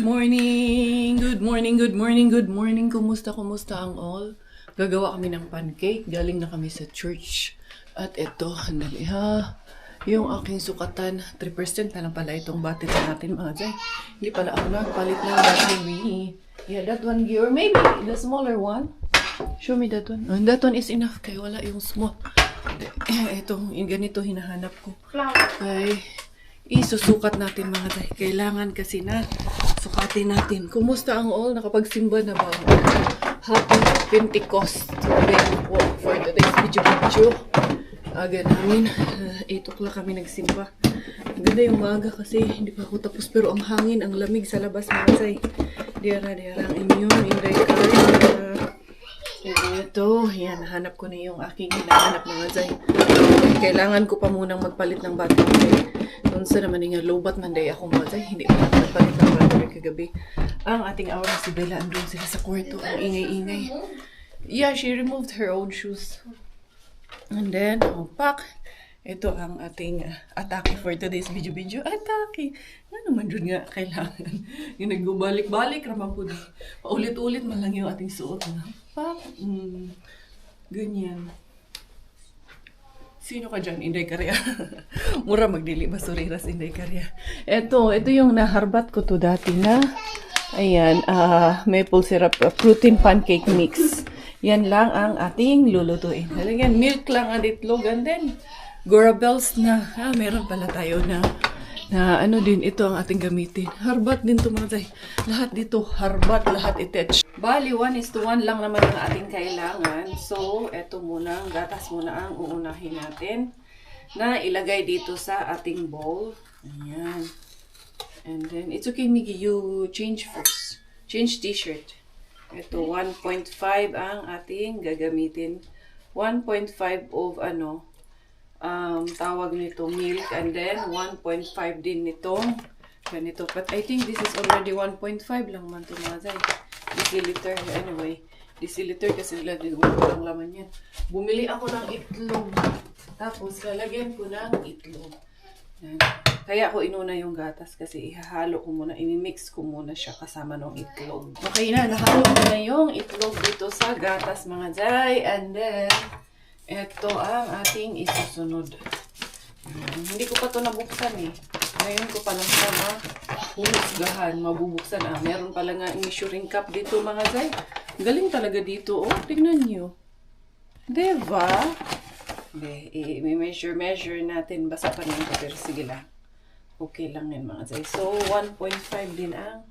Good morning! Good morning, good morning, good morning. Kumusta ang all? Gagawa kami ng pancake. Galing na kami sa church. At ito, handali ha. Yung aking sukatan, 3% na lang pala itong battery natin mga Jay. Hindi pala ako nagpalit ng battery. Yeah, that one gear. Maybe the smaller one. Show me that one. Oh, that one is enough kaya wala yung small. Ito, ganito hinahanap ko. Ay, isusukat natin mga Jay. Kailangan kasi na sukatin natin. Kumusta ang all? Nakapagsimba na ba? Happy Pentecost. For today's video. Aga namin. 8 o'clock kami nagsimba. Ganda yung maga kasi hindi pa ako tapos. Pero ang hangin, ang lamig sa labas mga Jay. Diara ang immune. Inday ka. Ito. Yan. Hanap ko na yung aking hinahanap mga Jay. Kailangan ko pa munang magpalit ng battery. Doon sa naman nga low-bat manday ako mga Jay. Hindi ko nagpalit ng battery kagabi. Ang ating aura si Bella andun sila sa kwarto. Ang ingay-ingay. Yeah, she removed her own shoes. And then, pack. Ito ang ating atake for today's video. Atake. Nga naman dun nga kailangan. Yung nagbabalik-balik naman po. Paulit-ulit man lang yung ating suot na. Pack. Ganyan. Sino ka dyan? Inday Karya. Mura magdili basuriras Inday Karya. Ito yung naharbat ko to dati na. Ayan, maple syrup protein pancake mix. Yan lang ang ating lulutuin. Halagyan, milk lang at itlog. And then, Gorabels na. Meron pala tayo na ano din, ito ang ating gamitin. Harbat din to mga Jay. Lahat dito, harbat, lahat itech. Bali, 1:1 lang naman ang ating kailangan. So, eto muna, gatas muna ang uunahin natin na ilagay dito sa ating bowl. Ayan. And then, it's okay, Miggy, you change first. Change t-shirt. Ito, 1.5 ang ating gagamitin. 1.5 of tawag nito milk, and then 1.5 din nitong ganito. But I think this is already 1.5 lang man ito mga Jay. Deciliter. Anyway, deciliter kasi walang laman yan. Bumili ako ng itlog. Tapos, lalagyan ko ng itlog. Yan. Kaya ako inuna yung gatas kasi ihahalo ko muna, imimix ko muna siya kasama ng itlog. Okay na, nahalo ko na yung itlog dito sa gatas mga Jay. And then, ito ang ating isusunod. Hindi ko pa ito nabuksan eh. Ngayon ko pa lang siya mahusgahan, mabubuksan. Meron pala nga measuring cup dito mga Jay. Galing talaga dito. Oh, tignan nyo. Diba? I-measure natin. Basa pa rin ito. Pero sige lang. Okay lang yan mga Jay. So, 1.5 din ang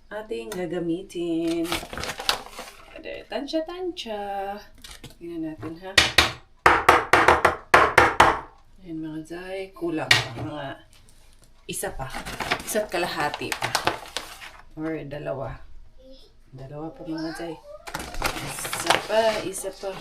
ating gagamitin. Tansya. Tingnan natin ha. Ayan mga Jay. Kulang pa. Mga isa pa. Isa't kalahati pa. Or dalawa. Dalawa pa mga Jay. Isa pa.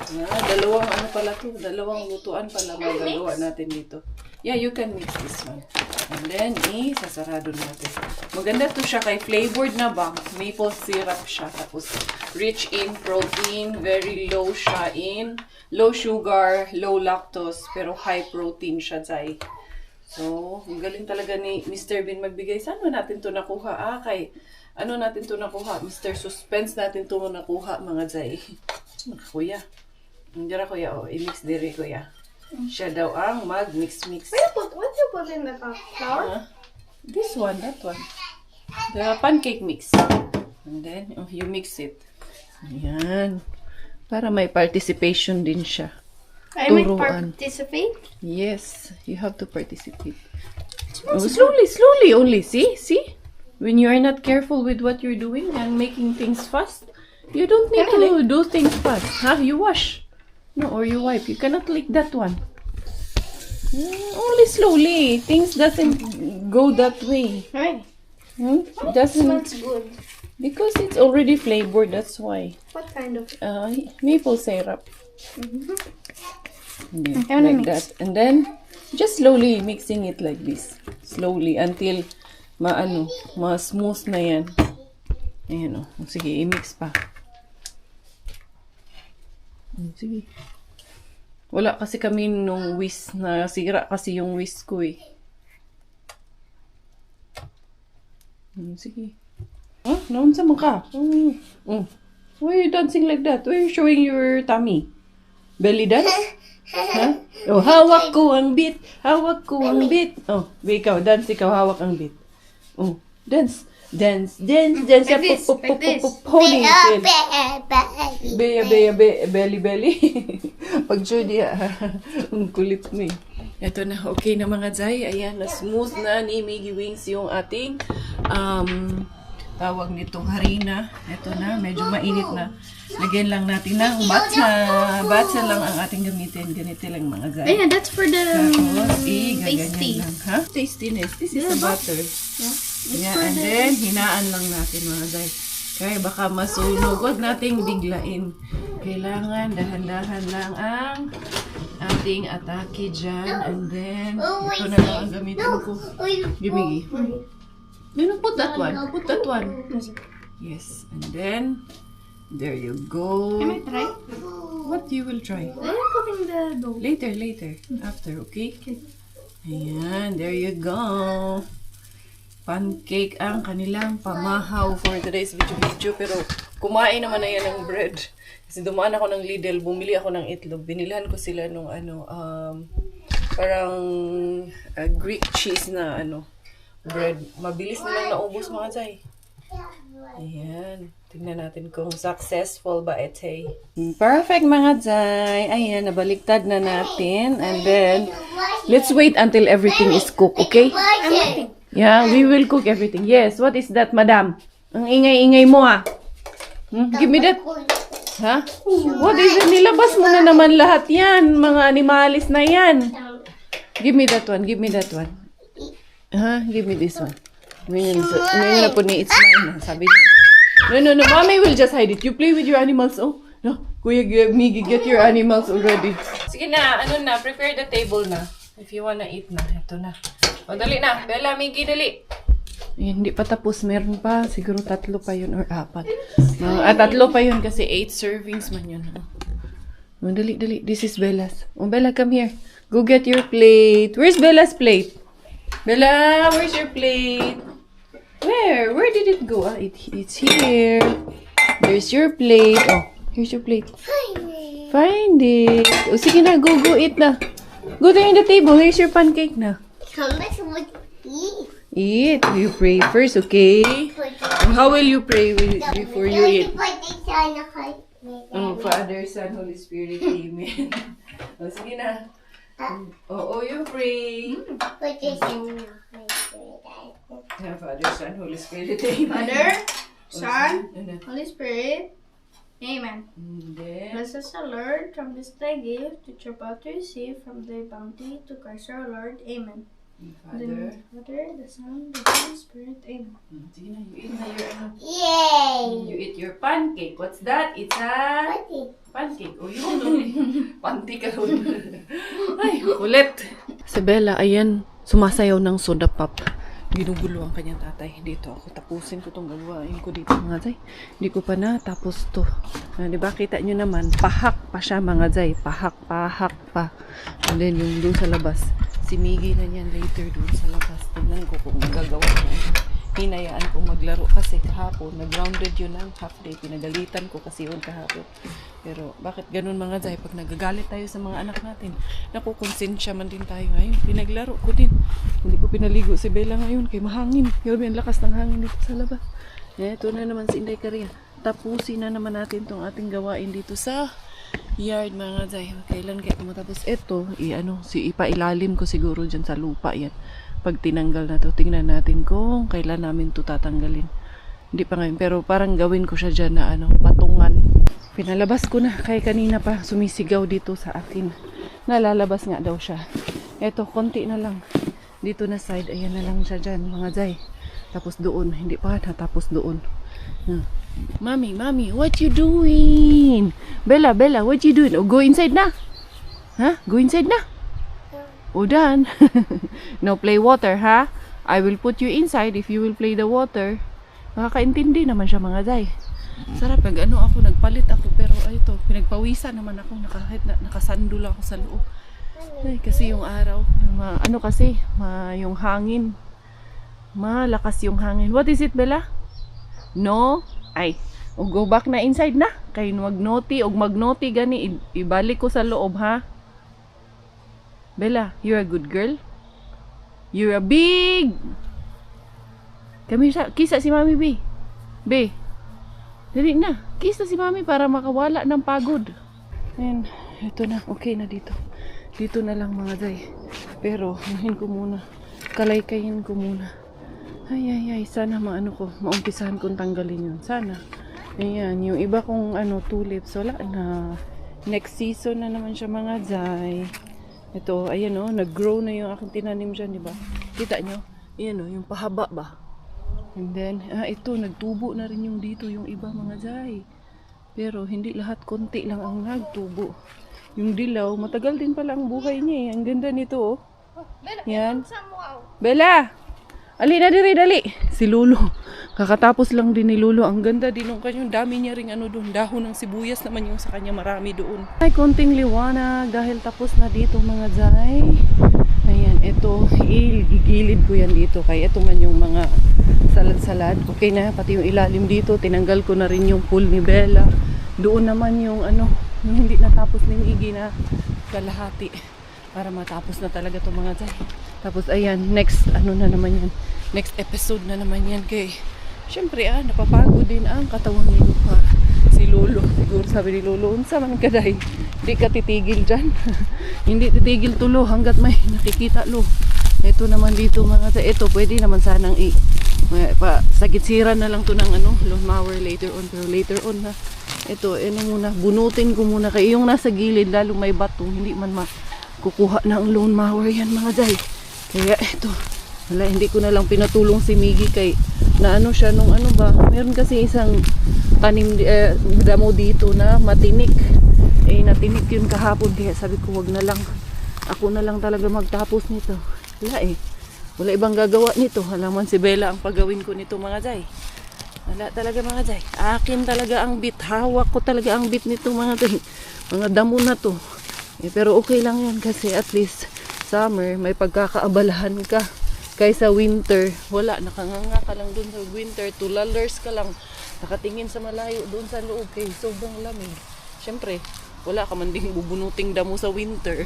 Dalawang ano pala to. Dalawang lutuan pala magagawa natin dito. Yeah, you can mix this one. And then, sasarado natin. Maganda to siya kay flavored na ba? Maple syrup siya. Tapos, rich in protein. Very low siya in low sugar, low lactose. Pero high protein siya, Jay. So, ang galing talaga ni Mr. Bean magbigay. Saan natin to nakuha? Kay ano natin to nakuha? Mr. Suspense natin to nakuha, mga Jay. Kuya. Hindi ra kuya, i-mix diri kuya. Siya daw ang mag-mix. What you put in the flour? This one, that one. The pancake mix. And then, you mix it. Ayan. Para may participation din siya. I may participate? Yes, you have to participate. Slowly only. See? When you are not careful with what you're doing and making things fast, you don't need to do things fast. You wash. No, or you wipe. You cannot lick that one. Only slowly. Things doesn't go that way. Right. It doesn't. Smells good. Because it's already flavored. That's why. What kind of? Maple syrup. Yeah, like that. And then just slowly mixing it like this. Slowly until ma-smooth na yan. Ayan o. Sige, i-mix pa. Sige. Wala kasi kami nung whisk na sira kasi yung whisk ko eh. Sige. Huh? Naunsa man ka? Why are you dancing like that? Why are you showing your tummy? Belly dance? Huh? Oh, hawak ko ang beat. Hawak ko ang beat. Oh, ikaw, dance ikaw, hawak ang beat. Oh, dance. Dance. Like this, like this. Ponytail. Belly. Pag Judy, ang kulit mo eh. Ito na, okay na mga Zay. Ayan, na-smooth na ni Miggy Wings yung ating tawag nitong harina. Ito na, medyo mainit na. Lagyan lang natin ng batsa. Batsa lang ang ating gamitin. Ganito lang mga Zay. Yeah, that's for the Tapos, tasty. gaganyan lang. Ha? Tastiness. This is the butter. Yeah, and then, hinaan lang natin mga Zay. Kaya baka masunog. Huwag nating biglain. Kailangan dahan-dahan lang ang ating atake dyan. And then, ito na lang ang gamitin ko. Gimigi. Put that one. Put that one. Yes. And then, there you go. Can I try? What you will try? I'm cooking the dough. Later. After, okay? Ayan, there you go. Pancake ang kanilang pamahaw for today's video. Pero kumain naman na yan ng bread. Kasi dumaan ako ng Lidl, bumili ako ng itlog. Binilhan ko sila nung parang Greek cheese na bread. Mabilis nilang naubos mga Zay. Ayan. Tingnan natin kung successful ba ito. Perfect mga Zay. Ayan, nabaliktad na natin. And then, let's wait until everything is cooked, okay? I'm waiting. Yeah, we will cook everything. Yes, what is that, madam? Ang ingay-ingay mo, Give me that. Ha? What is it? Nilabas mo na naman lahat yan. Mga animalis na yan. Give me that one. Give me that one. Give me this one. Ngayon na po ni it's mine. Sabi niya. No. Mommy will just hide it. You play with your animals. Oh, no. Kuya Miggy, get your animals already. Sige na. Prepare the table na. If you wanna eat na. Ito na. O, dali na. Bella, Miggy, dali. Hindi pa tapos. Meron pa. Siguro 3 pa yun or 4. 3 pa yun kasi 8 servings man yun. O, dali. This is Bella's. O, Bella, come here. Go get your plate. Where's Bella's plate? Bella, where's your plate? Where? Where did it go? It's here. There's your plate. Oh, here's your plate. Find it. O, sige na. Go eat na. Go there in the table. Here's your pancake na. Eat. You pray first, okay? How will you pray before you eat? Oh, Father, Son, Holy Spirit, Amen. O, sige na. You pray. Father, Son, Holy Spirit, Amen. Father, Son, Holy Spirit. Amen. Then, Bless us, O Lord, from this thy gift, which you're about to receive from thy bounty, to Christ our Lord. Amen. Father. The Father, the Son, the Holy Spirit. Amen. Sige na, you eat na your Yay! You eat your pancake. What's that? It's a pancake. Oh, yun only. Panty ka ron. Ay, kulit. Si Bella, ayan, sumasayaw ng soda pop. Ginugulo ang kanyang tatay. Dito ako. Tapusin ko itong gawain ko dito mga Zay. Hindi ko pa na tapos to. Diba kita nyo naman, pahak pa siya mga Zay. Pahak pa. And then yung doon sa labas. Si Miggy na niyan later doon sa labas. Tingnan ko kung magagawa niya. Hinayaan kong maglaro kasi kahapon. Nag-grounded yun ng half day. Pinagalitan ko kasi yun kahapon. Pero bakit ganun mga Zay? Pag nagagalit tayo sa mga anak natin, nakukonsensya man din tayo. Ayun, pinaglaro ko din. Hindi ko pinaligo si Bella ngayon kay mahangin. Yung lakas ng hangin dito sa labas. Ito na naman si Inday Karia. Tapusin na naman natin tong ating gawain dito sa yard mga Zay. Kailan kaya matapos ito? Ipailalim ko siguro dyan sa lupa yan. Pag tinanggal na to, tingnan natin kung kailan namin to tatanggalin. Hindi pa ngayon, pero parang gawin ko siya dyan na patungan. Pinalabas ko na, kaya kanina pa sumisigaw dito sa akin. Nalalabas nga daw siya. Eto, konti na lang. Dito na side, ayan na lang siya dyan mga Zay. Tapos doon, hindi pa natapos doon. Mommy, what you doing? Bella, what you doing? Oh, go inside na. Go inside na. Oh, done. No play water, ha? I will put you inside if you will play the water. Nakakaintindi naman siya mga Zay. Sarap, ako, nagpalit ako, pero ito, pinagpawisan naman ako, nakasandul ako sa loob. Ay, kasi yung araw, yung hangin, malakas yung hangin. What is it, Bella? No? Ay, o go back na inside na. Kay magnoti og magnoti gani ibalik ko sa loob ha. Bella, you're a good girl. You're a big. Kami sa kisa si Mami B. B. Dali na. Kisa si Mami para makawala ng pagod. And ito na. Okay na dito. Dito na lang mga day. Pero hihin ko muna. Kalaykayin ko muna. Ay. Sana maano ko. Maumpisahan kong tanggalin yun. Sana. Ayan. Yung iba kong tulips. Wala na. Next season na naman siya mga day. Ito, ayan o, nag-grow na yung aking tinanim dyan, di ba? Kita nyo? Ayan o, yung pahaba ba? And then, ito, nagtubo na rin yung dito, yung iba mga jay. Pero, hindi lahat, konti lang ang nagtubo. Yung dilaw, matagal din pala ang buhay niya eh. Ang ganda nito oh. Yan. Bella! Ali na dali! Si Lolo. Kakatapos lang din ni Lolo. Ang ganda din ng kanyang dami niya ring doon. Dahon ng sibuyas naman yung sa kanya marami doon. Ay, konting liwanag dahil tapos na dito mga jay. Ayan, ito. Igilid ko yan dito. Kaya ito man yung mga salad-salad. Okay na, pati yung ilalim dito. Tinanggal ko na rin yung pool ni Bella. Doon naman yung yung hindi natapos ni Miggy na kalahati. Para matapos na talaga itong mga jay. Tapos ayan, next na naman yan. Next episode na naman yan kay syempre napapagod din ang katawan ni Lupa. Si Lolo, siguro sabi ni Lolo, unsa man kaday, hindi ka titigil dyan. Hindi titigil tulo hanggat may nakikita lo. Ito naman dito mga jay. Ito pwede naman sanang sagitsira na lang to ng lawn mower later on. Pero later on na ito, muna, bunutin ko muna kay yung nasa gilid lalo may bato, hindi man kukuha ng lawn mower yan mga jay. Kaya ito, wala, hindi ko na lang pinatulong si Miggy kay na siya nung meron kasi isang tanim damo dito na matinik. Natinik yun kahapon kaya sabi ko wag na lang. Ako na lang talaga magtapos nito. Wala ibang gagawa nito. Halaman si Bella ang pagawin ko nito mga jay. Wala talaga mga jay. Akin talaga ang bit. Hawak ko talaga ang bit nito mga jay. Mga damo na to. Pero okay lang yan kasi at least summer may pagkakaabalahan ka. Kaysa winter, wala, nakanganga ka lang dun sa winter, tulalers ka lang, nakatingin sa malayo dun sa loob kay sobrang lamig. Siyempre, wala ka man ding bubunuting damo sa winter.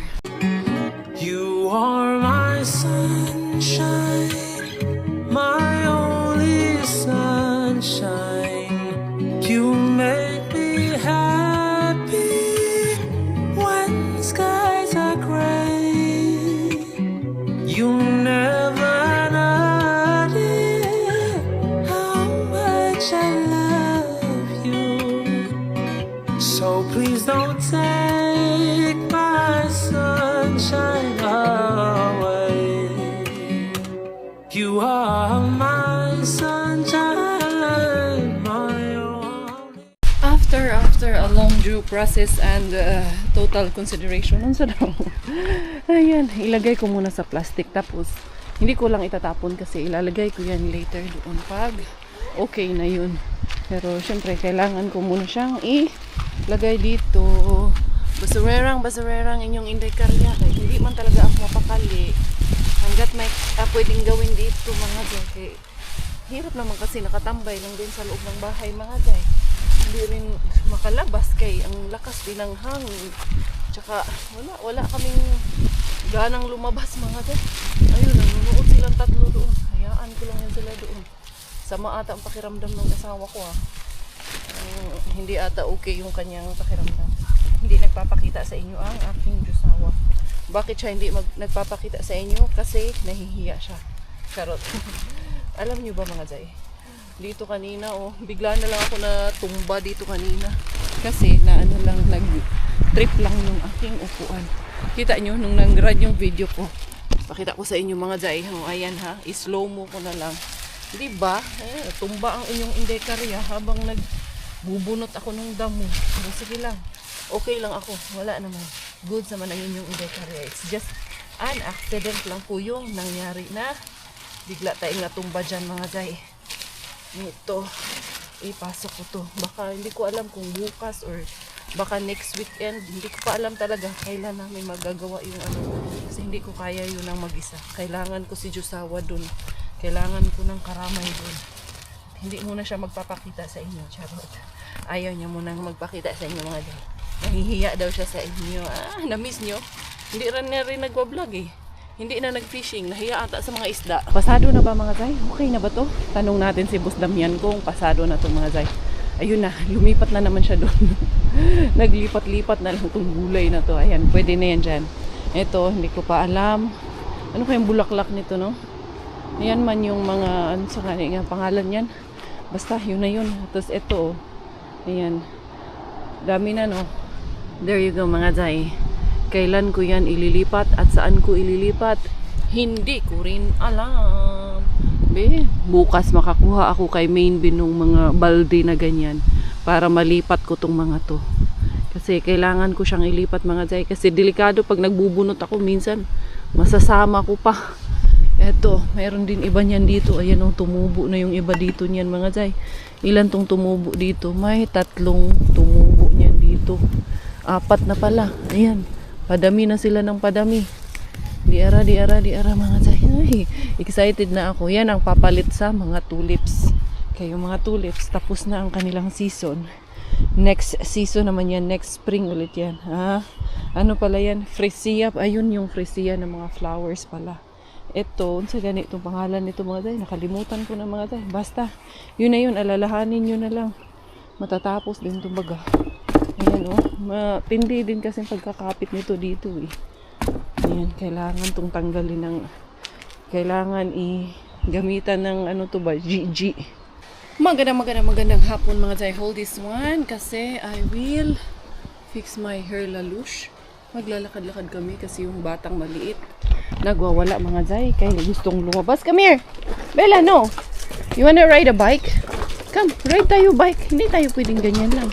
You are my sunshine, my only sunshine. You make me happy when skies are gray. You never so please don't take my sunshine away. You are my sunshine, my only. After a long due process and total consideration, unsa daw? Ayan, ilagay ko muna sa plastic tapos hindi ko lang itatapon kasi ilalagay ko yan later doon pag okay na yun. Pero syempre kailangan ko muna siyang ilagay dito. Basurerang inyong indekarya. Kaya hindi man talaga ako mapakali. Hanggat may pwedeng gawin dito mga jay. Hirap naman kasi nakatambay lang din sa loob ng bahay mga jay. Hindi rin makalabas kay ang lakas din ng hangin. Tsaka wala kaming ganang lumabas mga jay. Ayun, nanonood silang tatlo doon. Hayaan ko lang yan sila doon. Sama ata ang pakiramdam ng asawa ko hindi ata okay yung kanyang pakiramdam. Hindi nagpapakita sa inyo ang aking Diyosawa. Bakit siya hindi nagpapakita sa inyo? Kasi nahihiya siya. Charot. Alam niyo ba mga jay? Dito kanina bigla na lang ako na tumba dito kanina. Kasi nag-trip lang yung aking upuan. Kita nyo nung nang-run yung video ko. Pakita ko sa inyo mga jay. Ayan i-slow mo ko na lang. Diba? Tumba ang inyong indekarya habang nagbubunot ako ng damo. Pero sige lang. Okay lang ako. Wala naman. Good naman ang inyong indekarya. It's just an accident lang po yung nangyari na bigla tayong natumba dyan mga jay. Ito. Ipasok ko to. Baka hindi ko alam kung bukas or baka next weekend. Hindi ko pa alam talaga kailan namin magagawa yung kasi hindi ko kaya yun ang mag-isa. Kailangan ko si Diyosawa dun. Kailangan ko ng karamay doon. Hindi muna siya magpapakita sa inyo. Charot. Ayaw niya munang magpakita sa inyo mga day. Nahihiya daw siya sa inyo. Na-miss nyo? Hindi rin nagwa-vlog eh. Hindi na nag-fishing. Nahiya ata sa mga isda. Pasado na ba mga zay? Okay na ba to? Tanong natin si Boss Damian kung pasado na to mga zay. Ayun na, lumipat na naman siya doon. Naglipat-lipat na lang itong gulay na to. Ayan, pwede na yan dyan. Ito, hindi ko pa alam. Ano kayang bulaklak nito, no? Ayan man yung mga, ano sa nga pangalan yan. Basta, yun na yun. Tapos ito, ayan. Dami na, no? There you go mga zay. Kailan ko yan ililipat at saan ko ililipat? Hindi ko rin alam. Bukas makakuha ako kay main bin ng mga balde na ganyan para malipat ko tong mga to. Kasi kailangan ko siyang ilipat mga zay. Kasi delikado pag nagbubunot ako minsan. Masasama ko pa. Eto, mayroon din iba niyan dito. Ayan o, tumubo na yung iba dito niyan mga zay. Ilan tong tumubo dito? May 3 tumubo niyan dito. 4 na pala. Ayan. Padami na sila ng padami. Di ara mga zay. Ay, excited na ako. Yan ang papalit sa mga tulips. Kaya yung mga tulips, tapos na ang kanilang season. Next season naman yan. Next spring ulit yan. Ano pala yan? Freesia. Ayun yung freesia ng mga flowers pala. Ito, sa ganitong pangalan nito mga zay. Nakalimutan ko na mga zay. Basta, yun na yun. Alalahanin nyo na lang. Matatapos din itong baga. Ayan matindi din kasi pagkakapit nito dito eh. Ayan, kailangan itong tanggalin ng, kailangan gamitan ng ano to ba, GG. Magandang hapon mga zay. Hold this one kasi I will fix my hair lalush. Maglalakad-lakad kami kasi yung batang maliit nagwawala mga zay. Kaya gustong lumabas. Come here! Bella, no! You wanna ride a bike? Come, ride tayo bike. Hindi tayo pwedeng ganyan lang.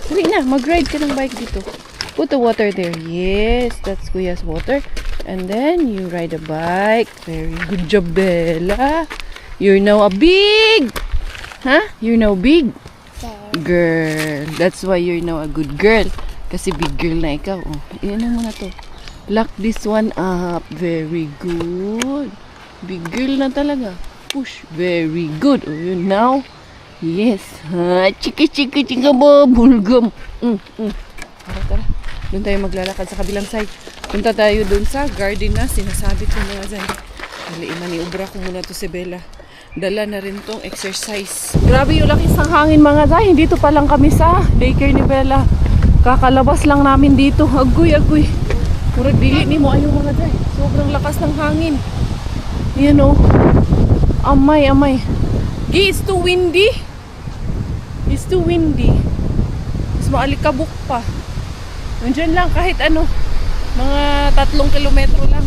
Uwi na, mag-ride ka ng bike dito. Put the water there. Yes, that's Kuya's water. And then, you ride a bike. Very good job, Bella. You're now a big... You're now big girl. That's why you're now a good girl. Kasi big girl na ikaw. Oh, iyan na muna to. Lock this one up. Very good. Big girl na talaga. Push. Very good. Oh, yun now. Yes. Chika bulgum. Tara. Doon tayo maglalakad sa kabilang side. Punta tayo doon sa garden na sinasabi ko mga zay. Dali, maniubra ko muna to si Bella. Dala na rin tong exercise. Grabe yung lakas ng hangin mga zay. Dito pa lang kami sa daycare ni Bella. Kakalabas lang namin dito. Agoy. Murag dili ni mo ayaw mga zay. Sobrang lakas ng hangin. Yan o. Amay. It's too windy. Mas maalikabok pa. Nandiyan lang kahit ano. Mga 3 kilometro lang.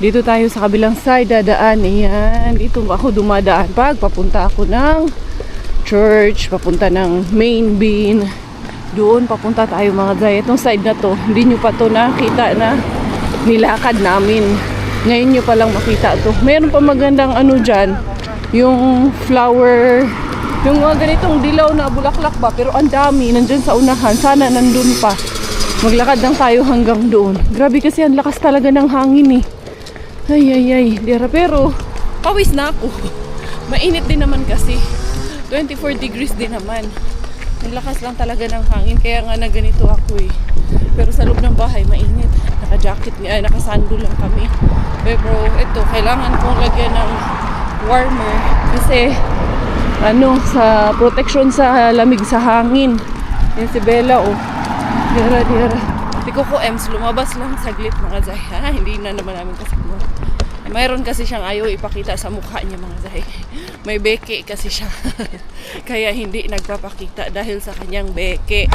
Dito tayo sa kabilang side, dadaan. Ayan, dito ako dumadaan. Papunta ako ng church, papunta ng main bin. Doon, papunta tayo mga zay. Itong side na to, hindi nyo pa to nakita na nilakad namin. Ngayon nyo palang makita to. Meron pa magandang ano dyan, yung flower, yung mga ganitong dilaw na bulaklak ba. Pero ang dami, nandyan sa unahan. Sana nandun pa. Maglakad lang tayo hanggang doon. Grabe kasi ang lakas talaga ng hangin eh. Ay. Pero, pawis na ako. Mainit din naman kasi. 24 degrees din naman. Ang lakas lang talaga ng hangin. Kaya nga na ganito ako eh. Pero sa loob ng bahay, mainit. Naka-jacket, naka-sando lang kami. Pero ito, kailangan kong lagyan ng warmer. Kasi, sa protection sa lamig sa hangin. Yan si Bella oh. Dira. Di ko Ems, lumabas lang saglit mga zay. Hindi na naman namin kasi mayroon kasi siyang ayaw ipakita sa mukha niya mga zay. May beke kasi siya. Kaya hindi nagpapakita dahil sa kanyang beke.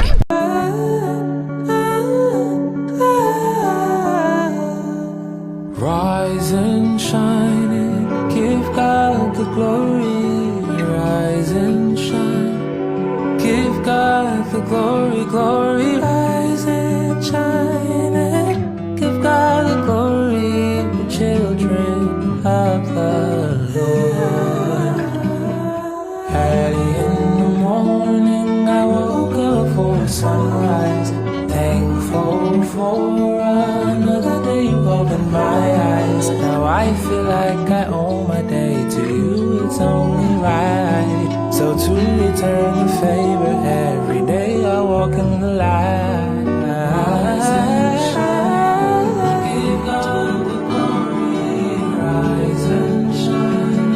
Rise and shine and give God the glory. Rise and shine, give God the glory. Rise and shine and give God the glory. The children of the Lord. Early in the morning I woke up for sunrise. Thankful for another day you opened my eyes. Now I feel like I owe my day to you. It's only right. So to return the favor. Every day I walk in the light. Rise and shine, give God the glory. Rise and shine,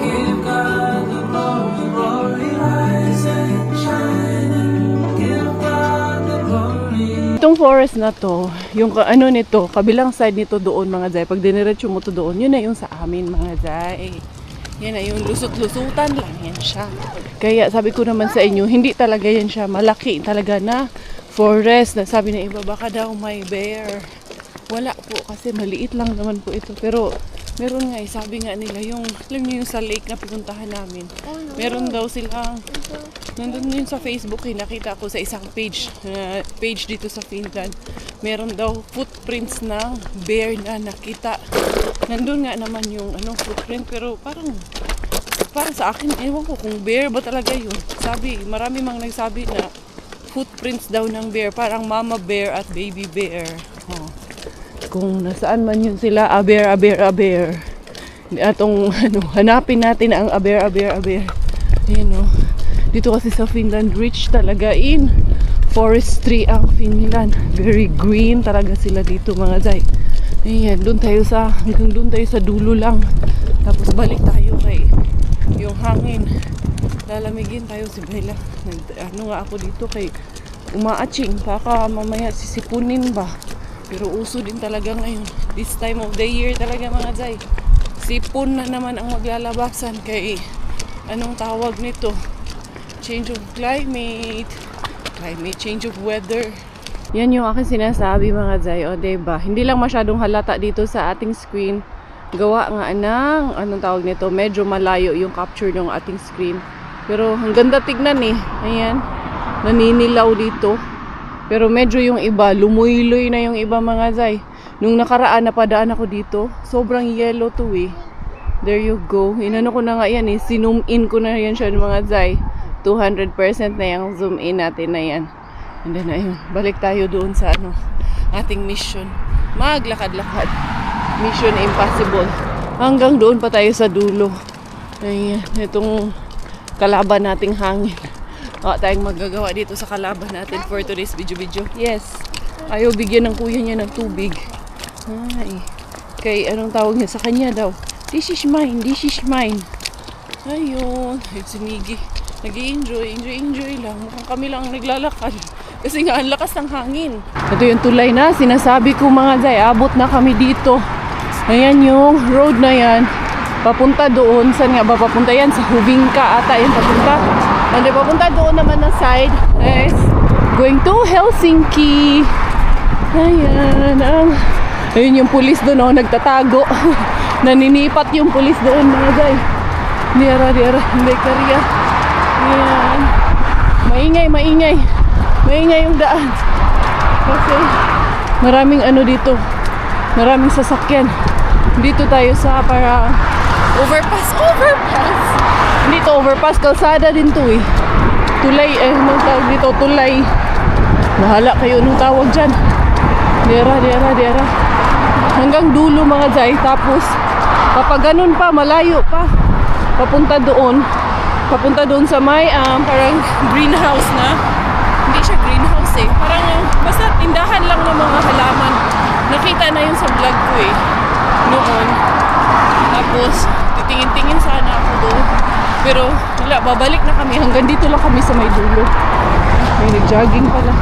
give God the glory, glory. Rise and shine, give God the glory. Itong forest na to, yung ano nito, kabilang side nito doon mga Zay. Pag diniretso mo to doon, yun na yung sa amin mga Zay. Yan na yung lusot-lusutan lang yan siya. Kaya sabi ko naman sa inyo, hindi talaga yan siya malaki talaga na forest. Na sabi na iba, baka daw may bear. Wala po kasi maliit lang naman po ito. Pero meron nga, sabi nga nila, yung, alam niyo yung sa lake na pinuntahan namin. Meron daw silang, nandun yun sa Facebook, nakita ko sa isang page dito sa Finland. Meron daw footprints ng bear na nakita. Nandun nga naman yung footprint, pero parang sa akin, ewan ko kung bear ba talaga yun. Sabi, marami mang nagsabi na footprints daw ng bear, parang mama bear at baby bear. Oh. Kung nasaan man yun sila, a bear. Atong hanapin natin ang a bear. Ayan o. Dito kasi sa Finland, rich talaga in forestry ang Finland. Very green talaga sila dito mga Zay. Ayan, hanggang doon tayo sa dulo lang. Tapos balik tayo kay yung hangin. Lalamigin tayo si Bella. Nga ako dito kay umaaching. Baka mamaya sisipunin ba. Pero uso din talaga ngayon. This time of the year talaga mga Zay. Sipon na naman ang maglalabasan kay anong tawag nito? Change of climate. Change of weather. Yan yung aking sinasabi mga Zay. O diba? Hindi lang masyadong halata dito sa ating screen. Gawa nga ng, anong tawag nito? Medyo malayo yung capture ng ating screen. Pero ang ganda tignan eh. Ayan. Naninilaw dito. Pero medyo yung iba, lumuy-luy na yung iba mga Zay. Nung nakaraan, napadaan ako dito. Sobrang yellow to eh. There you go. Inano ko na nga yan eh. Sinum in ko na yan siya mga Zay. 200% na yung zoom in natin na yan. And then ayun, balik tayo doon sa ating mission. Maglakad-lakad. Mission impossible. Hanggang doon pa tayo sa dulo. Ayan, itong kalaban nating hangin. Tayong magagawa dito sa kalaban natin for today's video. Yes. Ayaw bigyan ng kuya niya ng tubig. Ay. Kay anong tawag niya sa kanya daw? This is mine. Ayun. Ayun si Miggy. Nag-i-enjoy lang. Mukhang kami lang naglalakad. Kasi nga ang lakas ng hangin. Ito yung tulay na sinasabi ko mga Zay. Abot na kami dito. Ayan yung road na yan. Papunta doon. Saan nga ba papunta yan? Sa Hubinka ata yan papunta. And papunta doon naman na side is going to Helsinki. Ayan. Ayun yung pulis doon, nagtatago. Naninipat yung pulis doon mga Zay. Diara. Hindi kariya. Ayan. Maingay yung daan. Kasi maraming dito. Maraming sasakyan. Dito tayo sa para overpass. Hindi to overpass, kalsada din to eh. Tulay, anong tawag dito? Tulay. Bahala kayo anong tawag dyan. Dera. Hanggang dulo mga Zay. Tapos, kapag ganun pa, malayo pa. Papunta doon sa may parang greenhouse na. Hindi siya greenhouse eh. Parang basta tindahan lang ng mga halaman. Nakita na yun sa vlog ko eh. Noon. Tapos, titingin-tingin sana ako doon. Pero, wala, babalik na kami. Hanggang dito lang kami sa may dulo. May nag-jogging pala.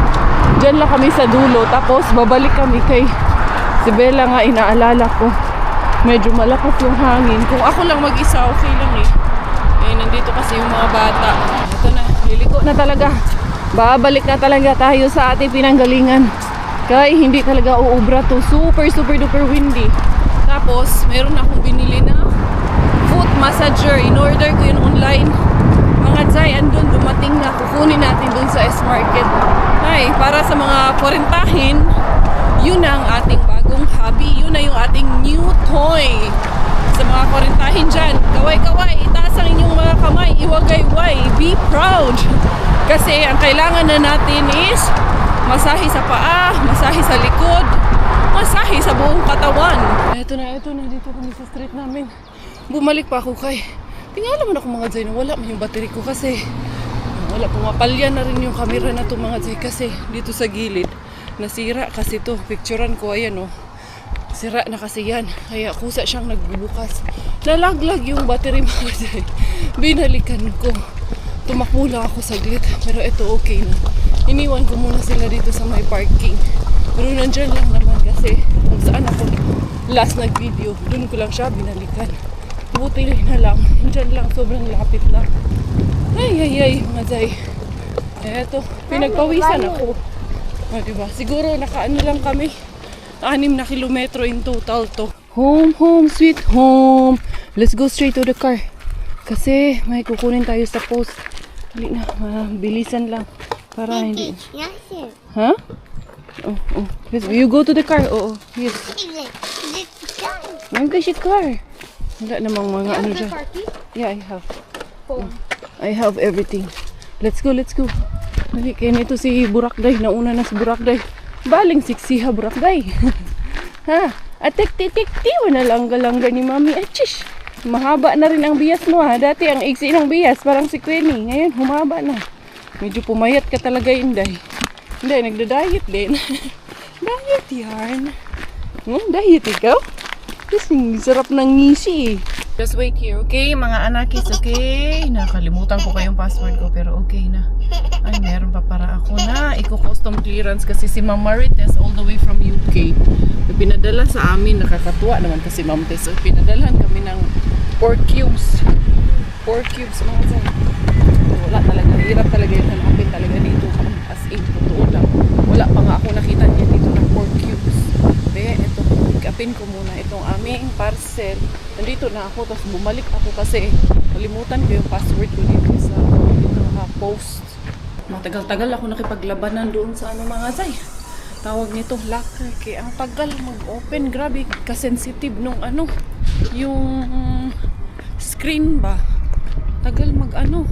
Diyan lang kami sa dulo. Tapos, babalik kami kay si Bella nga, inaalala ko. Medyo malakas yung hangin. Kung ako lang mag-isa, okay lang eh. Nandito kasi yung mga bata. Ito na, liliko na talaga. Babalik na talaga tayo sa ating pinanggalingan. Kaya hindi talaga uubra to. Super duper windy. Tapos, meron akong binili na foot massager. In-order ko yun online. Mga Zay, andun, dumating na. Kukunin natin dun sa S-Market. Ay, para sa mga korentahin, yun ang ating bagong hobby. Yun na yung ating new toy. Sa mga korentahin dyan, kaway-kaway, itaas ang inyong mga kamay, iwagay-way, be proud. Kasi ang kailangan na natin is masahe sa paa, masahe sa likod, masahe sa buong katawan. Ito na, dito kami sa street namin. Bumalik pa ako kay Tingala mo na ako mga Zay na wala man yung battery ko kasi wala, pumapalya na rin yung camera na to mga Zay kasi dito sa gilid nasira kasi to. Picturean ko, ayan oh. Sira na kasi yan. Kaya kusa siyang nagbubukas. Nalaglag yung battery mga Zay. Binalikan ko. Tumakbo lang ako saglit. Pero ito okay na. Iniwan ko muna sila dito sa may parking. Pero nandyan lang naman kasi kung saan ako last nag-video, dun ko lang siya binalikan. Buti na lang. Nandyan lang. Sobrang lapit lang. Ay, mga Zay. Eto, pinagpawisan ako. O, diba? Siguro nakaano lang kami. 6 na kilometro in total to. Home, home, sweet home. Let's go straight to the car. Kasi may kukunin tayo sa post. Dali na, bilisan lang. Para hindi. Ha? Oh. You go to the car. Oo, yes. Ang kasi car. Wala namang mga ano dyan. Yeah, I have. I have everything. Let's go. Dali, kaya nito si Burakday. Nauna na si Burakday. Baling siksi ha, Burakday. Ha? Atik-tik-tik-ti. Wala langga-langga ni Mami. Achish. Mahaba na rin ang bias mo ha. Dati ang iksi ng bias. Parang si Queenie. Ngayon, humaba na. Medyo pumayat ka talaga, Inday. Inday, nagda-diet din. Diet yarn. Diet ikaw? Kasi sarap ng ngisi eh. Just wait here, okay? Mga anakis, okay? Nakalimutan ko kayong password ko, pero okay na. Ay, meron pa para ako na. Iko-custom clearance kasi si Ma'am Marites all the way from UK. Pinadala sa amin, nakakatuwa naman kasi Ma'am Tess. So, pinadalahan kami ng 4 cubes. 4 cubes, mga Zay. Wala talaga, hirap talaga yung hanapin talaga dito. As in, totoo lang. Wala pa nga ako nakita niya dito ng 4 cubes. Kaya ito, pick-upin ko muna itong aming parcel. Nandito na ako, tapos bumalik ako kasi kalimutan ko yung password ko dito sa post. Matagal-tagal ako nakipaglabanan doon sa ano mga Zay. Tawag nito locker. Kaya ang tagal mag-open. Grabe, kasensitive nung ano, yung screen ba. Tagal mag-ano.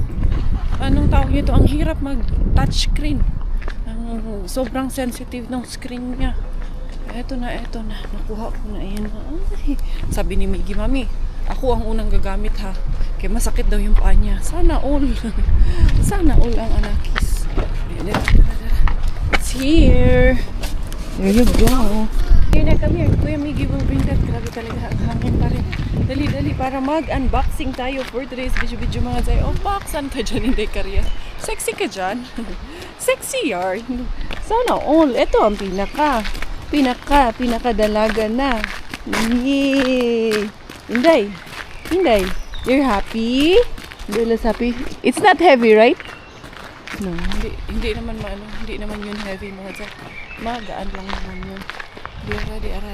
Anong tawag nito? Ang hirap mag-touch screen. Sobrang sensitive ng screen niya. Eto na. Nakuha ko na. Ayan na. Ay. Sabi ni Miggy, Mami, ako ang unang gagamit ha. Kaya masakit daw yung paa niya. Sana all. Sana all ang anakis. It's here. There you go. Here na, come here. Kuya Miggy will bring that. Grabe talaga ang hangin pa rin. Dali, para mag-unboxing tayo for today's video mga Zay. Oh, baksan ka dyan, hindi karya. Sexy ka dyan. Sexy yarn. Sana all. Ito ang pinakadalaga na. Yay! Inday, you're happy? Dula's happy? It's not heavy, right? No, hindi naman yun heavy mga Zay. Magaan lang naman yun. Ara.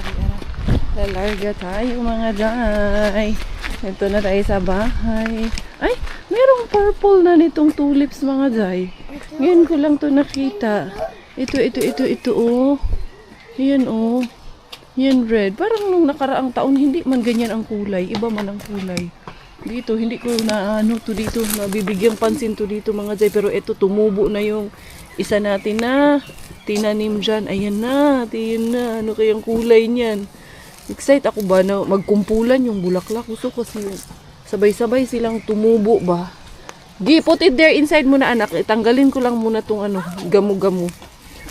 Lalarga tayo mga Zay. Ito na tayo sa bahay. Ay, merong purple na nitong tulips mga Zay. Ngayon ko lang to nakita. Ito oh. Yan oh. Yan red. Parang nung nakaraang taon hindi man ganyan ang kulay. Iba man ang kulay. Dito hindi ko na dito mabibigyan pansin to dito mga Zay. Pero ito tumubo na yung isa natin na tinanim dyan. Ayan na. Ano kayang kulay niyan? Excited ako ba na magkumpulan yung bulaklak. Gusto kasi sabay-sabay silang tumubo ba. Put it there inside muna anak. Tanggalin ko lang muna tong gamu-gamu.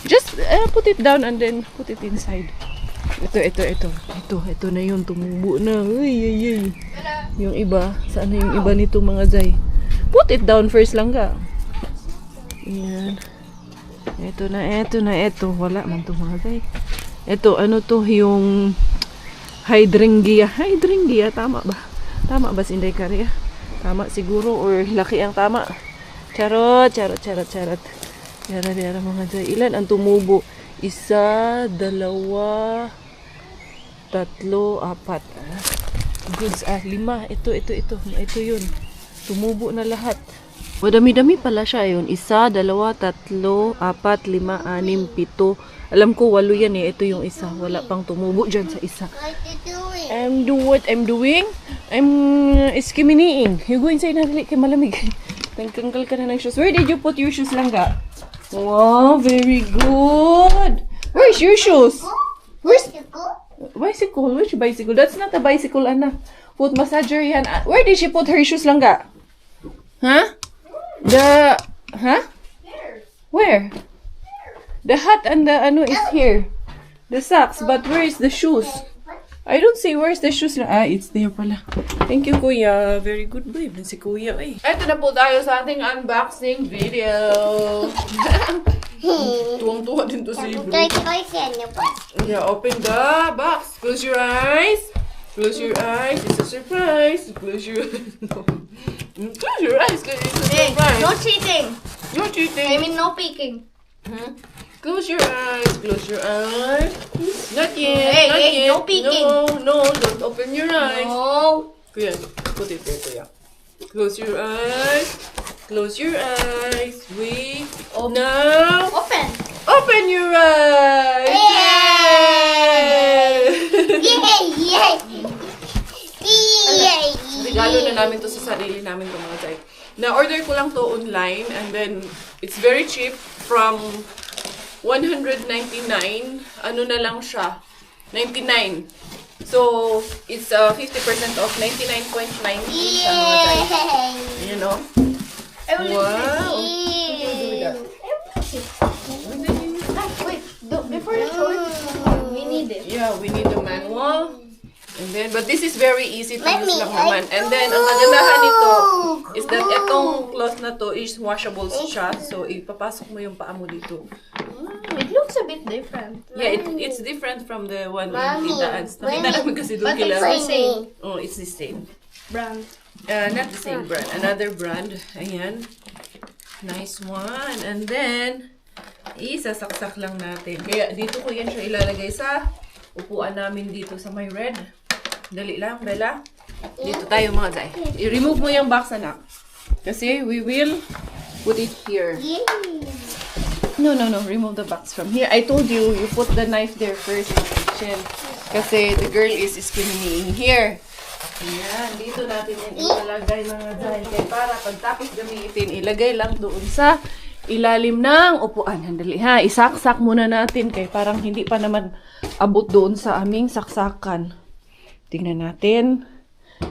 Just put it down and then put it inside. Ito na yun. Tumubo na. Ay. Yung iba. Saan na yung iba nito mga Zay? Put it down first lang ka. Ayan. Ito na. Wala man to mga Zay. Ito, yung hydrangea. Tama ba? Tama ba si Inday Karya? Tama siguro or laki ang tama. Charot. Yara mga Zay. Ilan ang tumubo? 1, 2, 3, 4. Goods 5. Ito yun. Tumubo na lahat. Madami-dami pala siya yun. 1, 2, 3, 4, 5, 6, 7. Alam ko 8 yan eh. Ito yung isa. Wala pang tumubo dyan sa isa. What I'm doing? I'm eskimining. You go inside na dali kay malamig. Tangkangkal ka na ng shoes. Where did you put your shoes lang ga? Wow, very good. Where's your shoes? Where's bicycle? Where's your bicycle? That's not a bicycle, anak. Foot massager yan. Where did she put her shoes lang ga? Huh? Huh? Where? The hat and the ano is here. The socks, but where is the shoes? I don't see where's the shoes. It's there pala. Thank you, Kuya. Very good babe. Si Kuya, eh. Ito na po tayo sa ating unboxing video. Tuwang-tuwa din to si Bro. Yeah, open the box. Close your eyes. Close your eyes. It's a surprise. Close your eyes. Close your eyes. It's a surprise. No cheating. No cheating. I mean, no peeking. Close your eyes. Close your eyes. Not yet. Hey, not hey, yet. no peeking. No, don't open your eyes. No. Kuya, put it there, Kuya. Close your eyes. Close your eyes. Wait. Now. Open. Open your eyes. Yay! Yay! Yay! Regalo na namin to sa sarili namin to mga Zay. Na-order ko lang to online and then it's very cheap from 199. Ano na lang siya? 99. So, it's 50% off. 99.90 siya mga Zay. Yay! You know? Wow. Wait, before you show it, we need it. Yeah, we need the manual. And then, but this is very easy to Let use me- lang naman. And then, ang kagandahan nito is that itong cloth na to is washable siya. So, ipapasok mo yung paa mo dito. It looks a bit different. Yeah, it's different from the one in Mommy, Tita Anne's. Nakita when- namin kasi doon But it's kila. the same Oh, it's the same. brand. Not the same brand. Another brand. Ayan. Nice one. And then, isasaksak lang natin. Kaya dito ko yan siya ilalagay sa upuan namin dito sa may red. Dali lang, Bella. Dito tayo mga Zay. I-remove mo yung box, anak. Kasi we will put it here. No. Remove the box from here. I told you, you put the knife there first in the kitchen. Kasi the girl is screaming here. Ayan, dito natin yan ilalagay mga Zay. Kaya para pagtapos gamitin, ilagay lang doon sa ilalim ng upuan. Handali ha, isaksak muna natin kaya parang hindi pa naman abot doon sa aming saksakan. Tingnan natin.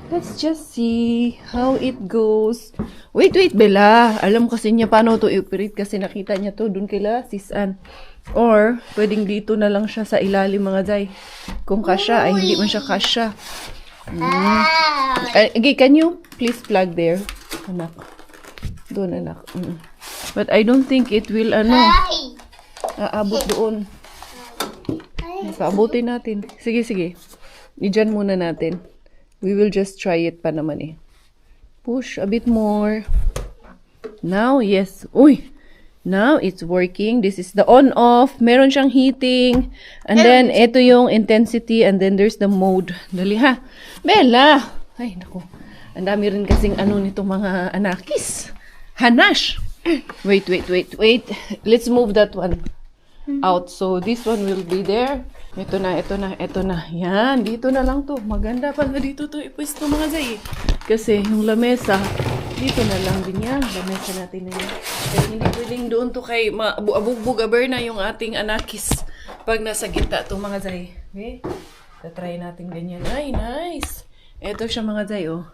Let's just see how it goes. Wait, Bella. Alam kasi niya paano to i-operate kasi nakita niya to doon kila Sis Ann. Or, pwedeng dito na lang siya sa ilalim mga Zay. Kung kasya, ay hindi man siya kasya. Okay, can you please plug there? Anak. Doon, anak. But I don't think it will, aabot doon. Paabutin natin. Sige. Diyan muna natin. We will just try it pa naman eh. Push a bit more. Now, yes. Uy! Now, it's working. This is the on-off. Meron siyang heating. And then, ito yung intensity. And then, there's the mode. Dali ha. Bella! Ay, naku. Ang dami rin kasing nitong mga anakis. Hanash! Wait. Let's move that one out. So, this one will be there. Ito na. Yan, dito na lang to. Maganda pala dito to ipwesto mga Zay. Kasi yung lamesa, dito na lang din yan. Lamesa natin na yan. Kaya hindi pwedeng doon to kay abugbog-aber na yung ating anakis. Pag nasa gitna to mga Zay. Okay? Tatry natin ganyan. Ay, nice! Ito siya mga Zay, oh.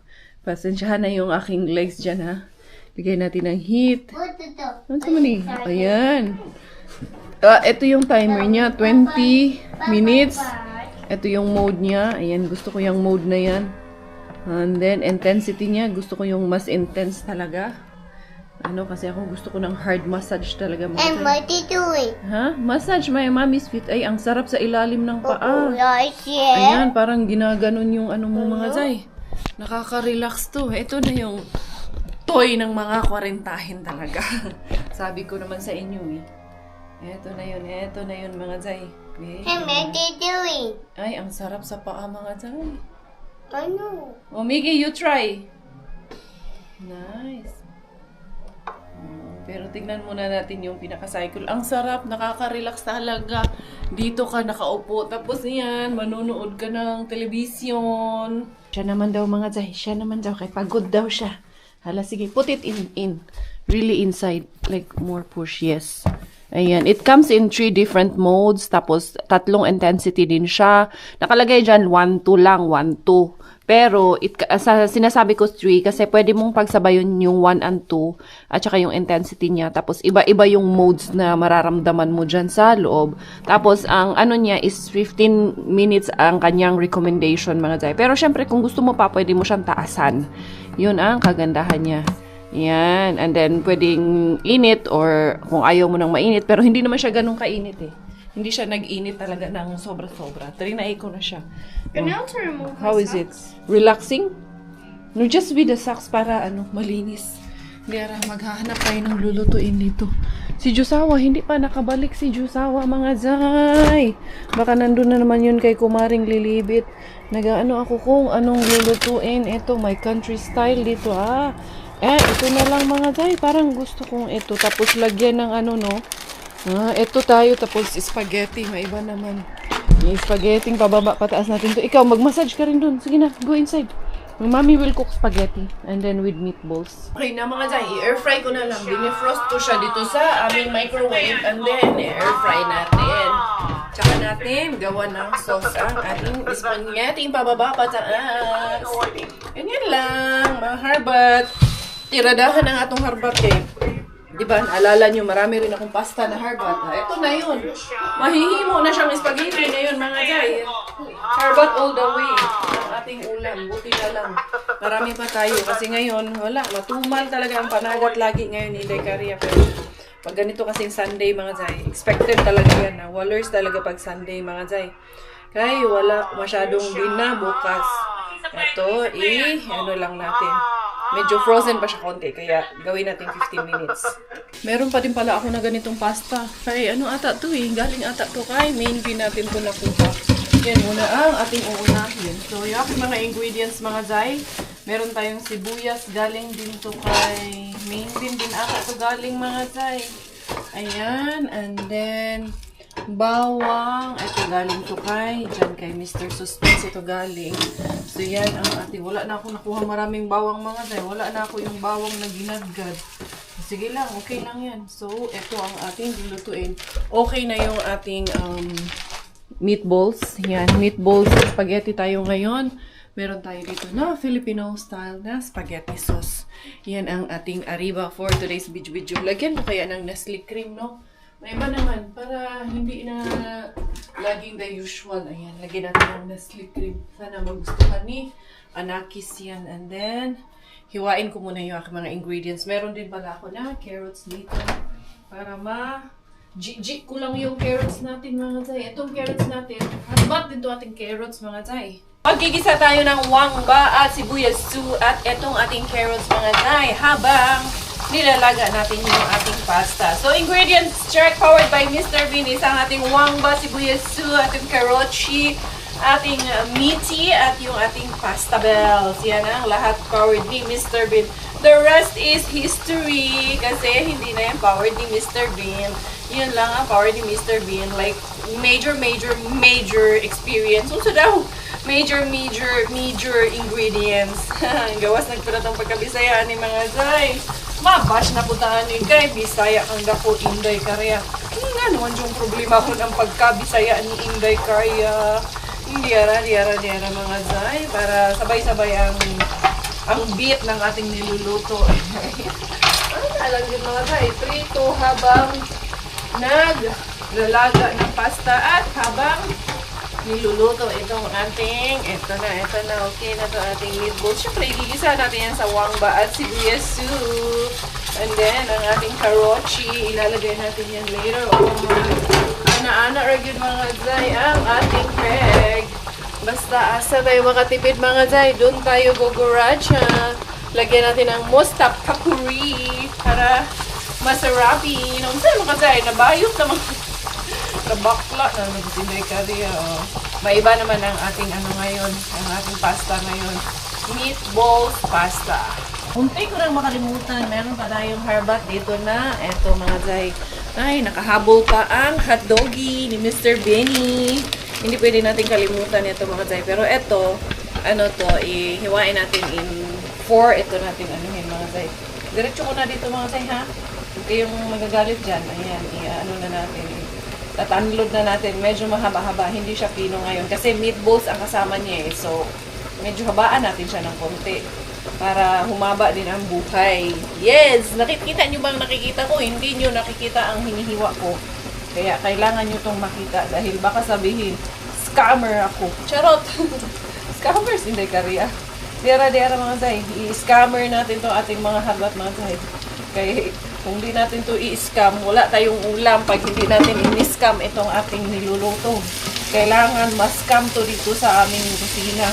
Pasensyahan na yung aking legs dyan, ha. Bigay natin ng heat. Ano sa mani? Ayan. Ito yung timer niya, 20 minutes. Ito yung mode niya. Ayan, gusto ko yung mode na yan. And then, intensity niya, gusto ko yung mas intense talaga. Kasi ako gusto ko ng hard massage talaga. And what are you doing? Ha? Massage my mommy's feet. Ay, ang sarap sa ilalim ng paa. Right here. Ayan, parang ginaganon yung mo mga Zay. Nakaka-relax to. Ito na yung toy ng mga kwarentahin talaga. Sabi ko naman sa inyo eh. Ito na yun mga Zay. Okay. And what are you doing? Ay, ang sarap sa paa mga Zay. Ano? Oh, Miggy, you try. Nice. Pero tignan muna natin yung pinaka-cycle. Ang sarap, nakaka-relax talaga. Dito ka nakaupo. Tapos yan, manonood ka ng television. Siya naman daw mga Zay. Siya naman daw. Kaya pagod daw siya. Hala, sige. Put it in. Really inside. Like more push. Yes. Ayan. It comes in 3 different modes. Tapos, 3 intensity din siya. Nakalagay dyan, 1-2 lang, 1-2. Pero, sinasabi ko 3 kasi pwede mong pagsabayon yung 1 and 2 at saka yung intensity niya. Tapos, iba-iba yung modes na mararamdaman mo dyan sa loob. Tapos, ang ano niya is 15 minutes ang kanyang recommendation, mga Zay. Pero, syempre, kung gusto mo pa, pwede mo siyang taasan. Yun ang kagandahan niya. Yan. And then, pwedeng init or kung ayaw mo nang mainit. Pero, hindi naman siya ganun kainit eh. Hindi siya nag-init talaga ng sobra-sobra. Trinay ko na siya. And now to remove my How is it? socks. Relaxing? No, just with the socks para malinis. Hindi maghahanap tayo ng lulutuin dito. Si Jusawa, hindi pa nakabalik si Jusawa, mga Zay. Baka nandun na naman yun kay Kumaring Lilibit. Nag-ano ako kung anong lulutuin. Ito, my country style dito, ito na lang, mga Zay. Parang gusto kong ito. Tapos lagyan ng ito tayo. Tapos spaghetti. May iba naman. Yung spaghetti, pababa, pataas natin to. Ikaw, mag-massage ka rin dun. Sige na, go inside. Mommy will cook spaghetti and then with meatballs. Okay na, mga Zay, i-air fry ko na lang. Binifrost ko siya dito sa aming microwave and then i-air fry natin. Tsaka natin gawa ng sauce ang ating spaghetti, pababa, pataas. Ganyan lang, mga harbat. Tiradahan ang atong harbat eh. Diba, naalala nyo, marami rin akong pasta na harbat. Ito na yun. Mahihimo na siyang spaghetti na yun, mga Zay. Harbat all the way. Ang ating ulam. Buti na lang. Marami pa tayo. Kasi ngayon, wala. Matumal talaga ang panagat lagi ngayon ni Inday Caria. Pero pag ganito kasing Sunday, mga Zay, expected talaga yan. Wallers talaga pag Sunday, mga Zay. Kaya wala masyadong binabukas. Ito, ano lang natin. Medyo frozen pa siya konti, kaya gawin natin 15 minutes. Meron pa din pala ako na ganitong pasta. Kaya ano ata to galing ata to kay main view natin to nakuha. Yan muna ang ating uunahin. So yung aking mga ingredients, mga Zay. Meron tayong sibuyas, galing din to kay main view din ata to galing, mga Zay. Ayan, and then bawang, ito galing to kay Mr. Suspense, ito galing. So yan ang ating, wala na ako nakuha maraming bawang, mga Zay. Wala na ako yung bawang na ginagad. Sige lang, okay lang yan. So ito ang ating lulutuin. Okay na yung ating meatballs. Yan, meatballs spaghetti tayo ngayon. Meron tayo dito na Filipino style na spaghetti sauce. Yan ang ating ariba for today's video. Lagyan mo kaya ng Nestle cream, no? May iba naman, para hindi na laging the usual. Ayan, lagyan natin ng Nestle cream. Sana magustuhan ni Anakis yan. And then, hiwain ko muna yung aking mga ingredients. Meron din pala ako na carrots dito. Para jik ko lang yung carrots natin, mga Zay. Itong carrots natin, harbat din to ating carrots, mga Zay. Magigisa tayo ng wangba at sibuyas at itong ating carrots, mga Zay. Habang nilalaga natin yung ating pasta. So, ingredients check powered by Mr. Bean is ang ating wangba, sibuyas, ating karochi, ating meaty, at yung ating pasta bells. Yan ang lahat powered ni Mr. Bean. The rest is history kasi hindi na yan powered ni Mr. Bean. Yun lang ang powered ni Mr. Bean. Like, major experience. So daw, major ingredients. Gawas nagparatang pagkabisayaan ni mga Zay. Mabash na putaan ni kay Bisaya kang dako Inday Caria. Nga naman yung problema ko ng pagkabisaya ni Inday Caria. Hindi ara mga Zay para sabay-sabay ang beat ng ating niluluto. Alam yun, mga Zay, prito habang naglalaga ng pasta at habang niluluto itong ating, ito na, okay na ito ating meatballs. Siyempre, igigisa natin yan sa wangba at sibuyas soup. And then, ang ating karochi, ilalagay natin yan later on. Ana-ana rin mga Zay, ang ating peg. Basta asa tayo makatipid, mga Zay, doon tayo goguracha. Lagyan natin ng mustap kapuri para masarapi. Nung saan mga Zay, nabayot naman. Bakla na nagsinday ka rin. May iba naman ang ating ngayon, ang ating pasta ngayon. Meatballs pasta. Unti ko lang makalimutan, meron pa tayong harbat dito na. Eto, mga Zay. Ay, nakahabol pa ang hotdoggy ni Mr. Benny. Hindi pwede natin kalimutan ito, mga Zay. Pero eto, hiwain natin in 4. Ito natin mga Zay. Diretso ko na dito, mga Zay, ha? Huwag kayong magagalit dyan. Ayan, ano na natin. Tatanlod na natin. Medyo mahaba-haba. Hindi siya pino ngayon. Kasi meatballs ang kasama niya eh. So, medyo habaan natin siya ng konti. Para humaba din ang buhay. Yes! Nakikita nyo bang nakikita ko? Hindi nyo nakikita ang hinihiwa ko. Kaya kailangan nyo itong makita. Dahil baka sabihin, scammer ako. Charot! Scammers, hindi kariya. Dera mga zay. I-scammer natin to ating mga habat mga zay. Kaya kung di natin to i-scam, wala tayong ulam pag hindi natin in-scam itong ating niluluto. Kailangan ma-scam to dito sa aming kusina.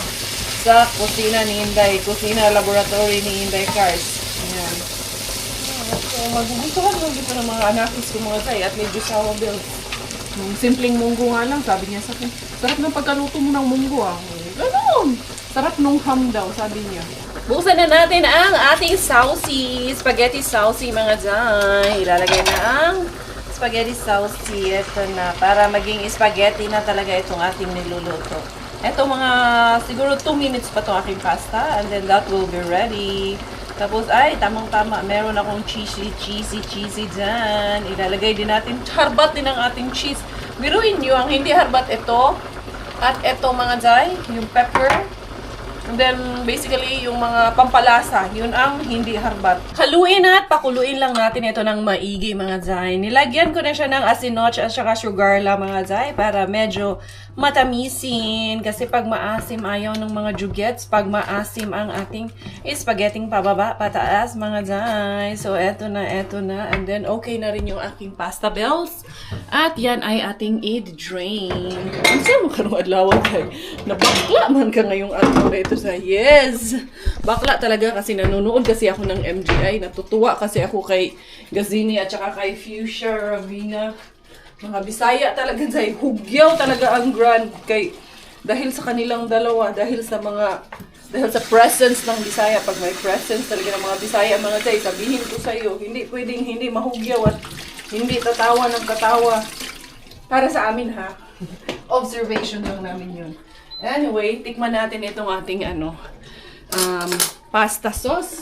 Sa kusina ni Inday. Kusina laboratory ni Inday Cars. Ayan. So, magugustuhan mo dito ng mga anakis ko mga zay at medyo sour bells. Simpleng munggo nga lang, sabi niya sa akin. Sarap ng pagkaluto mo ng munggo ah. Ganun! Sarap nung ham daw, sabi niya. Buksan na natin ang ating saucy. Spaghetti saucy mga dyan. Ilalagay na ang spaghetti saucy. Ito na. Para maging spaghetti na talaga itong ating niluluto. Ito mga, siguro 2 minutes pa itong aking pasta. And then that will be ready. Tapos, ay, tamang-tama. Meron akong cheesy dyan. Ilalagay din natin. Harbat din ang ating cheese. Biruin nyo, ang hindi harbat ito. At ito mga jay, yung pepper. And then, basically, yung mga pampalasa. Yun ang hindi harbat. Haluin at pakuluin lang natin ito ng maigi mga jay. Nilagyan ko na siya ng asinoch at saka sugar lang mga jay. Para medyo matamisin. Kasi pag maasim, ayaw ng mga jugets. Pag maasim ang ating spaghetti pababa, pataas mga jay. So, eto na. And then, okay na rin yung aking pasta bells. At yan ay ating i-drain. Ang saan mo ka nung adlawan tayo? Nabakla man ka ngayong araw na ito sa yes! Bakla talaga kasi nanonood kasi ako ng MGI. Natutuwa kasi ako kay Gazini at saka kay Fuchsia Ravina. Mga Bisaya talaga dahil hugyaw talaga ang grand kay dahil sa kanilang dalawa, dahil sa presence ng Bisaya. Pag may presence talaga ng mga Bisaya, mga day, sabihin ko sa iyo, hindi pwedeng hindi mahugyaw at hindi tatawa ng katawa. Para sa amin ha. Observation lang namin yun. Anyway, tikman natin itong ating pasta sauce.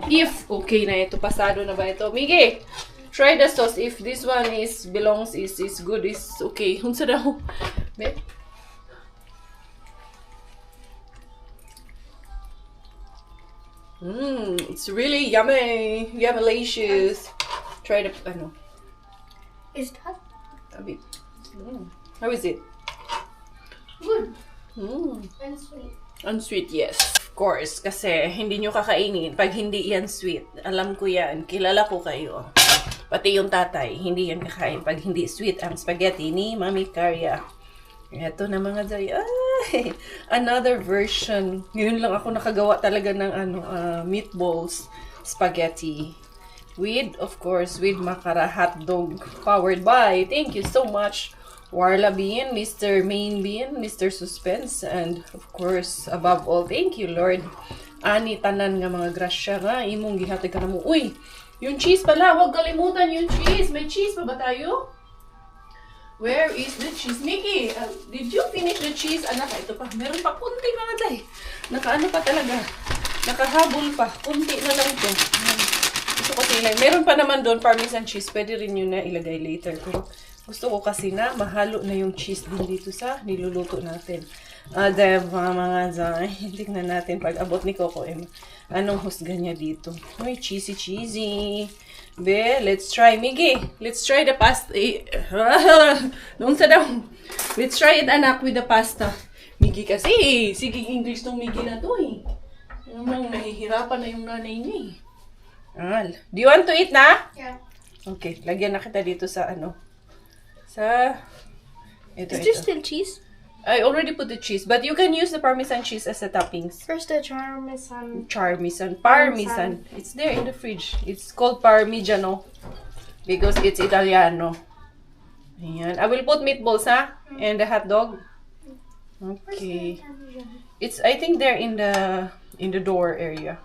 If okay na ito, pasado na ba ito? Miggy, try the sauce. If this one is good, is okay. Unsa daw? It's really yummy. Yummylicious. Try the Is that a bit. How is it? good and sweet? Unsweet, yes. Of course, kasi hindi nyo kakainin pag hindi yan sweet. Alam ko yan. Kilala ko kayo. Pati yung tatay, hindi yan kakain pag hindi sweet ang spaghetti ni Mami Carria. Ito na mga day. Ay, another version. Ngayon lang ako nakagawa talaga ng meatballs spaghetti. With, of course, with Makara hotdog. Powered by, thank you so much, Warla Bean, Mr. Main Bean, Mr. Suspense, and of course, above all, thank you, Lord. Ani tanan nga mga grasya nga, imong gihatag ka na mo. Uy, yung cheese pala, huwag kalimutan yung cheese. May cheese pa ba tayo? Where is the cheese? Mickey, did you finish the cheese? Anak, ito pa. Meron pa kunti mga day. Nakaano pa talaga. Nakahabol pa. Kunti na lang ito. Gusto ko sila. Meron pa naman doon, parmesan cheese. Pwede rin yun na ilagay later. Pero gusto ko kasi na mahalo na yung cheese din dito sa niluluto natin. Diba mga day? Tingnan natin pag abot ni Coco M. Anong husga niya dito? Uy, cheesy. Be, let's try. Miggy, let's try the pasta. Noon sa daw. Let's try it, anak, with the pasta. Miggy kasi, sige English tong Miggy na to eh. Namang nahihirapan na yung nanay niya eh. Do you want to eat na? Yeah. Okay, lagyan na kita dito sa ito. Is there still cheese? I already put the cheese, but you can use the parmesan cheese as a toppings. First the parmesan. Parmesan. It's there in the fridge. It's called Parmigiano because it's Italiano. Ayan. I will put meatballs, ha? And the hot dog. Okay. It's, I think they're in the door area.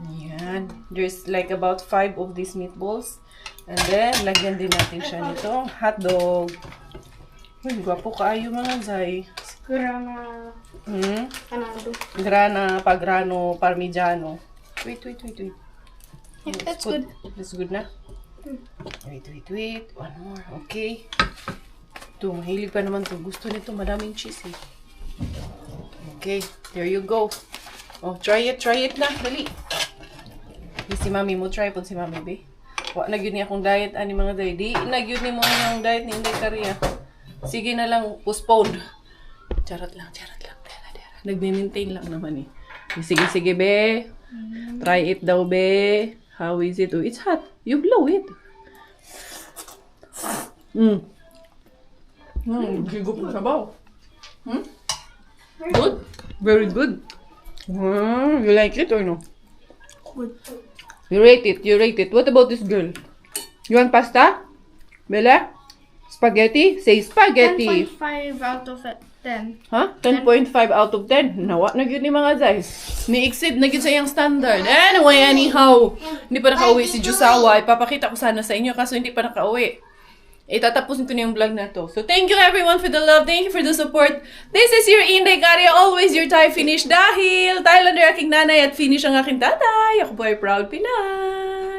Ayan. There's like about 5 of these meatballs. And then, lagyan din natin siya nito. Hot dog. Uy, gwapo kaayo mga zay. Grana. Grana, Pagrano, Parmigiano. Wait. Yeah, that's Put- good. That's good na? Wait. One more. Okay. Ito, mahilig pa naman to. Gusto nito, madaming cheese eh. Okay, there you go. Oh, try it na. Dali. Si mami mo, try po si mami, be. Wa na yun niya akong diet, ani mga day. Di na yun ni mo yung diet ni Inday Karia. Sige na lang, postpone. Charot lang. Dera. Nagme-maintain lang naman eh. Sige, be. Try it daw, be. How is it? Oh, it's hot. You blow it. Higop ng sabaw. Good. Very good. You like it or no? Good. You rate it. What about this girl? You want pasta? Bella? Spaghetti? Say spaghetti. 10.5 out of 10. Huh? 10.5 out of 10. Nawa na yun ni mga guys. Ni-exceed na yun sa iyang standard. Anyway, anyhow. Hindi pa nakauwi si Jusawa. Ipapakita ko sana sa inyo kaso hindi pa nakauwi. Itatapusin ko na yung vlog na to. So, thank you everyone for the love. Thank you for the support. This is your Inday Karia. Always your Thai finish. Dahil Thailander aking nanay at finish ang aking tatay. Ako po ay proud Pinay.